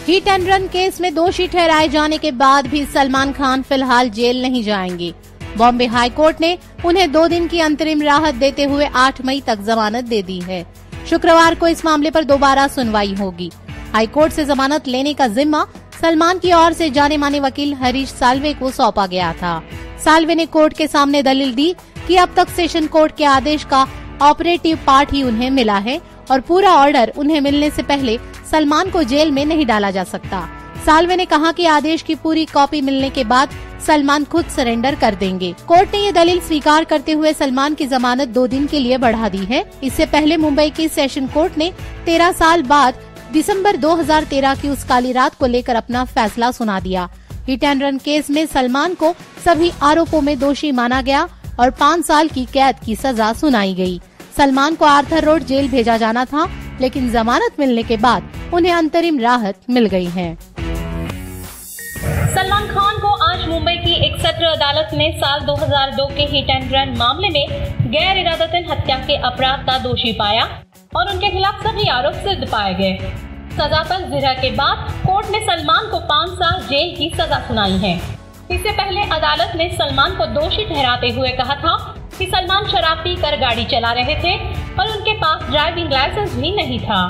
Hit and run case में दोषी ठहराए जाने के बाद भी सलमान खान फिलहाल जेल नहीं जाएंगे। बॉम्बे हाई कोर्ट ने उन्हें 2 दिन की अंतरिम राहत देते हुए 8 मई तक जमानत दे दी है। शुक्रवार को इस मामले पर दोबारा सुनवाई होगी। हाई कोर्ट से जमानत लेने का जिम्मा सलमान की ओर से जाने माने वकील हरीश साल्वे को सौंपा गया था। साल्वे ने कोर्ट के सामने दलील दी कि अब तक सेशन कोर्ट के आदेश का ऑपरेटिव पार्ट ही उन्हें मिला है और पूरा ऑर्डर उन्हें मिलने से पहले सलमान को जेल में नहीं डाला जा सकता। साल्वे ने कहा कि आदेश की पूरी कॉपी मिलने के बाद सलमान खुद सरेंडर कर देंगे। कोर्ट ने ये दलील स्वीकार करते हुए सलमान की जमानत 2 दिन के लिए बढ़ा दी है। इससे पहले मुंबई की सेशन कोर्ट ने 13 साल बाद दिसंबर 2013 की उस काली रात को लेकर अपना फैसला सुना दिया। हिट एंड रन केस में सलमान को सभी आरोपों में दोषी माना गया और 5 साल की कैद की सजा सुनाई गई। सलमान को आर्थर रोड जेल भेजा जाना था, लेकिन जमानत मिलने के बाद उन्हें अंतरिम राहत मिल गई है। सलमान खान को आज मुंबई की एक सत्र अदालत ने साल 2002 के हिट एंड रन मामले में गैर इरादतन हत्या के अपराध का दोषी पाया और उनके खिलाफ सभी आरोप सिद्ध पाए गए। सजा पर जिरह के बाद कोर्ट ने सलमान को 5 साल जेल की सजा सुनाई है। इससे पहले अदालत ने सलमान को दोषी ठहराते हुए कहा था कि सलमान शराब पीकर गाड़ी चला रहे थे और उनके पास ड्राइविंग लाइसेंस भी नहीं था।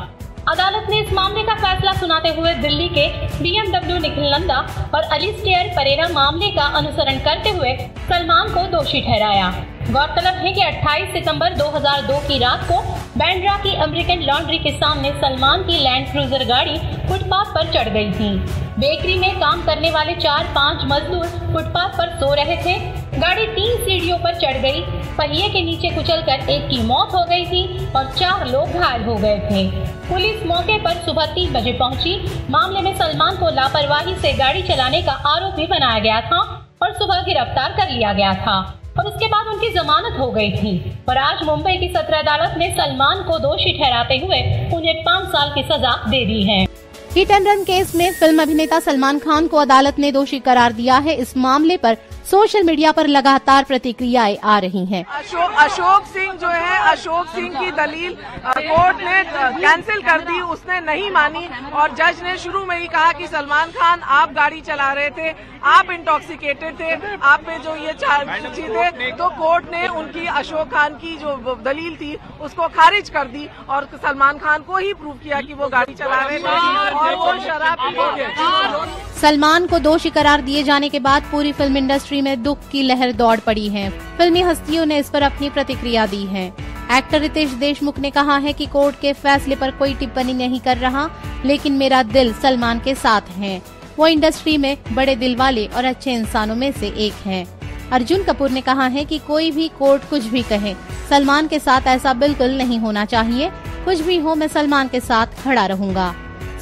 अदालत ने इस मामले का फैसला सुनाते हुए दिल्ली के BMW निखिल नंदा और अलिस्टेयर परेरा मामले का अनुसरण करते हुए सलमान को दोषी ठहराया। गौरतलब है कि 28 सितंबर 2002 की रात को बांद्रा की अमेरिकन लॉन्ड्री के सामने सलमान की लैंड क्रूजर गाड़ी फुटपाथ पर चढ़ गई थी। बेकरी में काम करने वाले 4-5 मजदूर फुटपाथ पर सो रहे थे। गाड़ी 3 सीढ़ियों पर चढ़ गई। पहिए के नीचे कुचलकर एक की मौत हो गई थी और 4 लोग घायल हो गए थे। पुलिस मौके पर सुबह 3 बजे पहुंची। मामले में सलमान को लापरवाही से गाड़ी चलाने का आरोपी बनाया गया था और सुबह गिरफ्तार कर लिया गया था और उसके बाद उनकी जमानत हो गई थी। और आज मुंबई की सत्र अदालत ने सलमान को दोषी ठहराते हुए उन्हें 5 साल की सजा दे दी है। हिट एंड रन केस में फिल्म अभिनेता सलमान खान को अदालत ने दोषी करार दिया है। इस मामले पर सोशल मीडिया पर लगातार प्रतिक्रियाएं आ रही हैं। अशोक सिंह जो है, अशोक सिंह की दलील कोर्ट ने कैंसिल कर दी, उसने नहीं मानी और जज ने शुरू में ही कहा कि सलमान खान आप गाड़ी चला रहे थे, आप इंटॉक्सिकेटेड थे, आप में जो ये चीजें, तो कोर्ट ने उनकी अशोक खान की जो दलील थी उसको खारिज कर दी और सलमान खान को ही प्रूव किया कि वो गाड़ी चला रहे थे और वो शराब पी थे। सलमान को दोषी करार दिए जाने के बाद पूरी फिल्म इंडस्ट्री में दुख की लहर दौड़ पड़ी है। फिल्मी हस्तियों ने इस पर अपनी प्रतिक्रिया दी है। एक्टर रितेश देशमुख ने कहा है कि कोर्ट के फैसले पर कोई टिप्पणी नहीं कर रहा, लेकिन मेरा दिल सलमान के साथ है। वो इंडस्ट्री में बड़े दिल वाले और अच्छे इंसानों में से एक हैं। अर्जुन कपूर ने कहा है कि कोई भी कोर्ट कुछ भी कहे, सलमान के साथ ऐसा बिल्कुल नहीं होना चाहिए। कुछ भी हो, मैं सलमान के साथ खड़ा रहूंगा।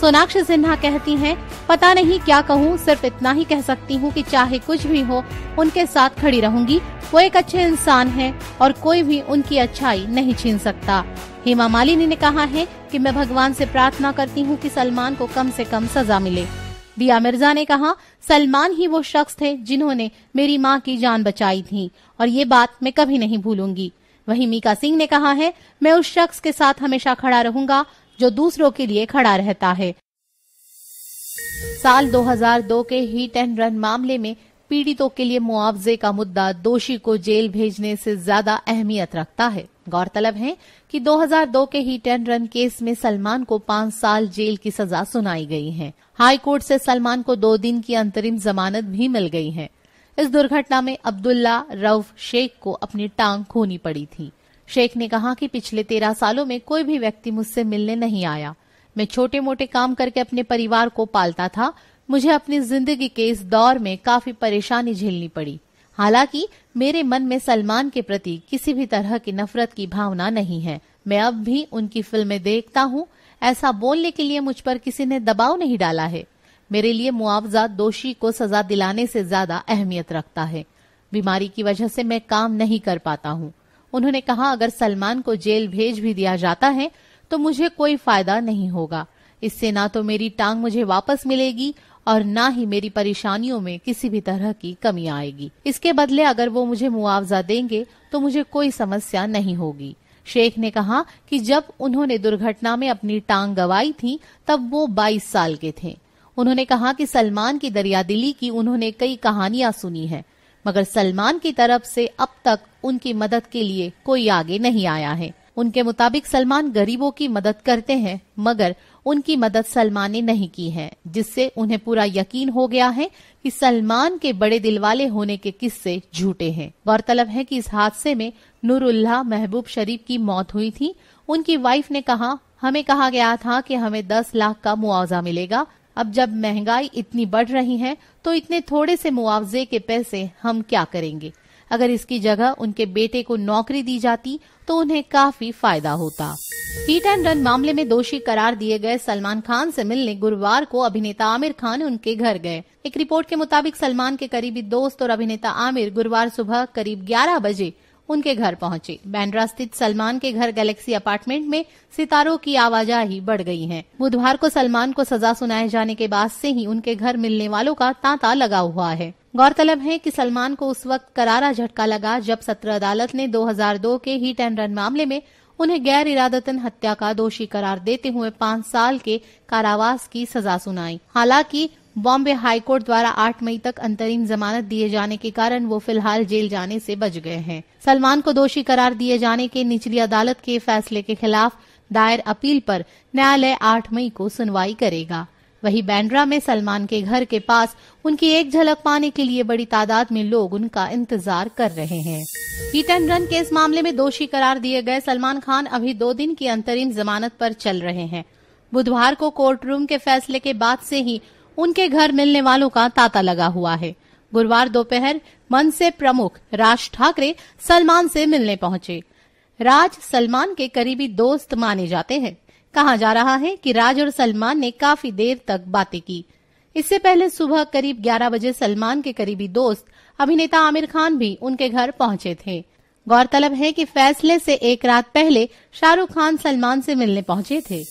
सोनाक्षी सिन्हा कहती हैं, पता नहीं क्या कहूँ, सिर्फ इतना ही कह सकती हूँ कि चाहे कुछ भी हो उनके साथ खड़ी रहूंगी। वो एक अच्छे इंसान हैं और कोई भी उनकी अच्छाई नहीं छीन सकता। हेमा मालिनी ने कहा है कि मैं भगवान से प्रार्थना करती हूँ कि सलमान को कम से कम सजा मिले। दिया मिर्जा ने कहा, सलमान ही वो शख्स थे जिन्होंने मेरी माँ की जान बचाई थी और ये बात मैं कभी नहीं भूलूंगी। वहीं मीका सिंह ने कहा है, मैं उस शख्स के साथ हमेशा खड़ा रहूंगा जो दूसरों के लिए खड़ा रहता है। साल 2002 के हिट एंड रन मामले में पीड़ितों के लिए मुआवजे का मुद्दा दोषी को जेल भेजने से ज्यादा अहमियत रखता है। गौरतलब है कि 2002 के हिट एंड रन केस में सलमान को 5 साल जेल की सजा सुनाई गई है। हाई कोर्ट से सलमान को 2 दिन की अंतरिम जमानत भी मिल गई है। इस दुर्घटना में अब्दुल्ला रऊफ शेख को अपनी टांग खोनी पड़ी थी। शेख ने कहा कि पिछले 13 सालों में कोई भी व्यक्ति मुझसे मिलने नहीं आया। मैं छोटे मोटे काम करके अपने परिवार को पालता था। मुझे अपनी जिंदगी के इस दौर में काफी परेशानी झेलनी पड़ी। हालांकि मेरे मन में सलमान के प्रति किसी भी तरह की नफरत की भावना नहीं है। मैं अब भी उनकी फिल्में देखता हूँ। ऐसा बोलने के लिए मुझ पर किसी ने दबाव नहीं डाला है। मेरे लिए मुआवजा दोषी को सजा दिलाने से ज्यादा अहमियत रखता है। बीमारी की वजह से मैं काम नहीं कर पाता हूँ। उन्होंने कहा, अगर सलमान को जेल भेज भी दिया जाता है तो मुझे कोई फायदा नहीं होगा। इससे ना तो मेरी टांग मुझे वापस मिलेगी और ना ही मेरी परेशानियों में किसी भी तरह की कमी आएगी। इसके बदले अगर वो मुझे मुआवजा देंगे तो मुझे कोई समस्या नहीं होगी। शेख ने कहा कि जब उन्होंने दुर्घटना में अपनी टांग गंवाई थी तब वो 22 साल के थे। उन्होंने कहा कि सलमान की दरियादिली की उन्होंने कई कहानियां सुनी हैं, मगर सलमान की तरफ से अब तक उनकी मदद के लिए कोई आगे नहीं आया है। उनके मुताबिक सलमान गरीबों की मदद करते हैं, मगर उनकी मदद सलमान ने नहीं की है, जिससे उन्हें पूरा यकीन हो गया है कि सलमान के बड़े दिलवाले होने के किस्से झूठे हैं। गौरतलब है कि इस हादसे में नूरुल्लाह महबूब शरीफ की मौत हुई थी। उनकी वाइफ ने कहा, हमें कहा गया था कि हमें 10 लाख का मुआवजा मिलेगा। अब जब महंगाई इतनी बढ़ रही है तो इतने थोड़े से मुआवजे के पैसे हम क्या करेंगे। अगर इसकी जगह उनके बेटे को नौकरी दी जाती तो उन्हें काफी फायदा होता। हिट एंड रन मामले में दोषी करार दिए गए सलमान खान से मिलने गुरुवार को अभिनेता आमिर खान उनके घर गए। एक रिपोर्ट के मुताबिक सलमान के करीबी दोस्त और अभिनेता आमिर गुरुवार सुबह करीब 11 बजे उनके घर पहुंचे। बांद्रा स्थित सलमान के घर गैलेक्सी अपार्टमेंट में सितारों की आवाजाही बढ़ गई है। बुधवार को सलमान को सजा सुनाए जाने के बाद से ही उनके घर मिलने वालों का तांता लगा हुआ है। गौरतलब है कि सलमान को उस वक्त करारा झटका लगा जब सत्र अदालत ने 2002 के हिट एंड रन मामले में उन्हें गैर इरादतन हत्या का दोषी करार देते हुए 5 साल के कारावास की सजा सुनाई। हालांकि बॉम्बे हाईकोर्ट द्वारा 8 मई तक अंतरिम जमानत दिए जाने के कारण वो फिलहाल जेल जाने से बच गए हैं। सलमान को दोषी करार दिए जाने के निचली अदालत के फैसले के खिलाफ दायर अपील पर न्यायालय 8 मई को सुनवाई करेगा। वहीं बांद्रा में सलमान के घर के पास उनकी एक झलक पाने के लिए बड़ी तादाद में लोग उनका इंतजार कर रहे हैं। हिट एंड रन केस मामले में दोषी करार दिए गए सलमान खान अभी 2 दिन की अंतरिम जमानत पर चल रहे हैं। बुधवार को कोर्ट रूम के फैसले के बाद से ही उनके घर मिलने वालों का तांता लगा हुआ है। गुरुवार दोपहर मनसे प्रमुख राज ठाकरे सलमान से मिलने पहुंचे। राज सलमान के करीबी दोस्त माने जाते हैं। कहा जा रहा है कि राज और सलमान ने काफी देर तक बातें की। इससे पहले सुबह करीब 11 बजे सलमान के करीबी दोस्त अभिनेता आमिर खान भी उनके घर पहुंचे थे। गौरतलब है कि फैसले से एक रात पहले शाहरुख खान सलमान से मिलने पहुंचे थे।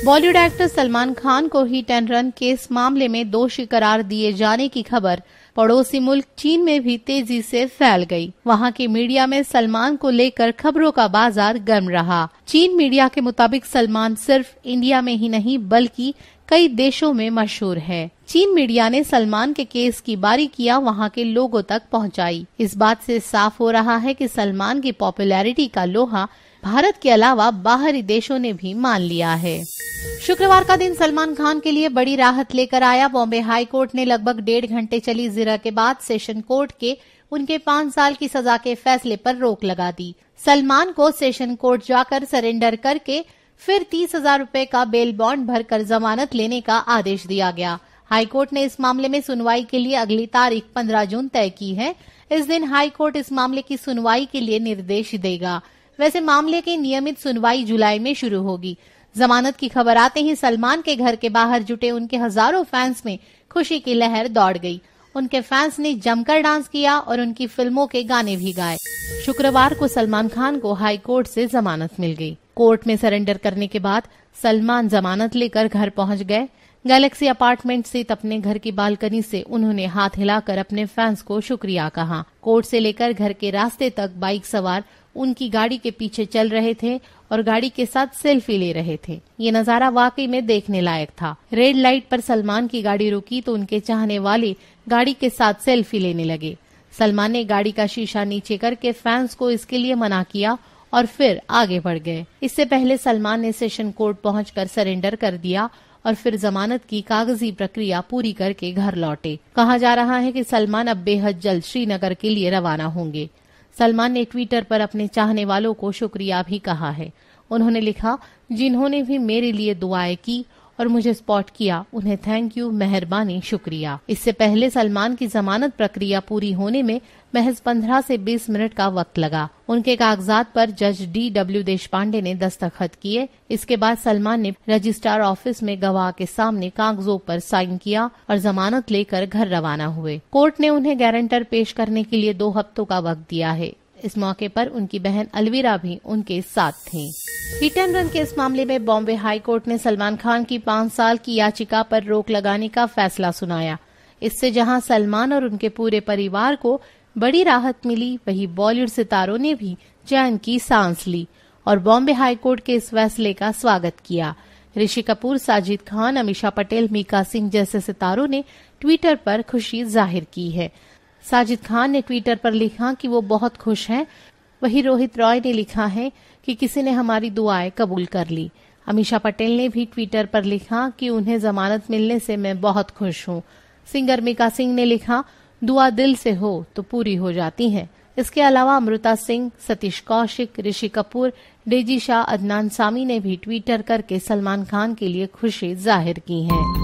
बॉलीवुड एक्टर सलमान खान को हिट एंड रन केस मामले में दोषी करार दिए जाने की खबर पड़ोसी मुल्क चीन में भी तेजी से फैल गई। वहां की मीडिया में सलमान को लेकर खबरों का बाजार गर्म रहा। चीन मीडिया के मुताबिक सलमान सिर्फ इंडिया में ही नहीं बल्कि कई देशों में मशहूर है। चीन मीडिया ने सलमान के केस की बारीकियां वहां के लोगों तक पहुंचाई। इस बात से साफ हो रहा है कि सलमान की पॉपुलैरिटी का लोहा भारत के अलावा बाहरी देशों ने भी मान लिया है। शुक्रवार का दिन सलमान खान के लिए बड़ी राहत लेकर आया। बॉम्बे हाई कोर्ट ने लगभग 1.5 घंटे चली जिरह के बाद सेशन कोर्ट के उनके 5 साल की सजा के फैसले पर रोक लगा दी। सलमान को सेशन कोर्ट जाकर सरेंडर करके फिर 30,000 रुपए का बेल बॉन्ड भरकर जमानत लेने का आदेश दिया गया। हाईकोर्ट ने इस मामले में सुनवाई के लिए अगली तारीख 15 जून तय की है। इस दिन हाईकोर्ट इस मामले की सुनवाई के लिए निर्देश देगा। वैसे मामले की नियमित सुनवाई जुलाई में शुरू होगी। जमानत की खबर आते ही सलमान के घर के बाहर जुटे उनके हजारों फैंस में खुशी की लहर दौड़ गई। उनके फैंस ने जमकर डांस किया और उनकी फिल्मों के गाने भी गाए। शुक्रवार को सलमान खान को हाई कोर्ट से जमानत मिल गई। कोर्ट में सरेंडर करने के बाद सलमान जमानत लेकर घर पहुंच गए। गैलेक्सी अपार्टमेंट स्थित अपने घर की बालकनी से उन्होंने हाथ हिलाकर अपने फैंस को शुक्रिया कहा। कोर्ट से लेकर घर के रास्ते तक बाइक सवार उनकी गाड़ी के पीछे चल रहे थे और गाड़ी के साथ सेल्फी ले रहे थे। ये नजारा वाकई में देखने लायक था। रेड लाइट पर सलमान की गाड़ी रुकी तो उनके चाहने वाले गाड़ी के साथ सेल्फी लेने लगे। सलमान ने गाड़ी का शीशा नीचे करके फैंस को इसके लिए मना किया और फिर आगे बढ़ गए। इससे पहले सलमान ने सेशन कोर्ट पहुंचकर सरेंडर कर दिया और फिर जमानत की कागजी प्रक्रिया पूरी करके घर लौटे। कहा जा रहा है कि सलमान अब बेहद जल्द श्रीनगर के लिए रवाना होंगे। सलमान ने ट्विटर पर अपने चाहने वालों को शुक्रिया भी कहा है। उन्होंने लिखा, जिन्होंने भी मेरे लिए दुआएं की और मुझे स्पॉट किया उन्हें थैंक यू, मेहरबानी, शुक्रिया। इससे पहले सलमान की जमानत प्रक्रिया पूरी होने में महज 15 से 20 मिनट का वक्त लगा। उनके कागजात पर जज D.W. देशपांडे ने दस्तखत किए। इसके बाद सलमान ने रजिस्ट्रार ऑफिस में गवाह के सामने कागजों पर साइन किया और जमानत लेकर घर रवाना हुए। कोर्ट ने उन्हें गारंटर पेश करने के लिए 2 हफ्तों का वक्त दिया है। इस मौके पर उनकी बहन अलविरा भी उनके साथ थी। हिट एंड रन के इस मामले में बॉम्बे हाई कोर्ट ने सलमान खान की 5 साल की याचिका पर रोक लगाने का फैसला सुनाया। इससे जहां सलमान और उनके पूरे परिवार को बड़ी राहत मिली, वहीं बॉलीवुड सितारों ने भी चैन की सांस ली और बॉम्बे हाई कोर्ट के इस फैसले का स्वागत किया। ऋषि कपूर, साजिद खान, अमीषा पटेल, मीका सिंह जैसे सितारों ने ट्विटर पर खुशी जाहिर की है। साजिद खान ने ट्विटर पर लिखा कि वो बहुत खुश हैं। वहीं रोहित रॉय ने लिखा है कि किसी ने हमारी दुआएं कबूल कर ली। अमीषा पटेल ने भी ट्विटर पर लिखा कि उन्हें जमानत मिलने से मैं बहुत खुश हूँ। सिंगर मीका सिंह ने लिखा, दुआ दिल से हो तो पूरी हो जाती है। इसके अलावा अमृता सिंह, सतीश कौशिक, ऋषि कपूर, डेजी शाह, अदनान सामी ने भी ट्विटर करके सलमान खान के लिए खुशी जाहिर की है।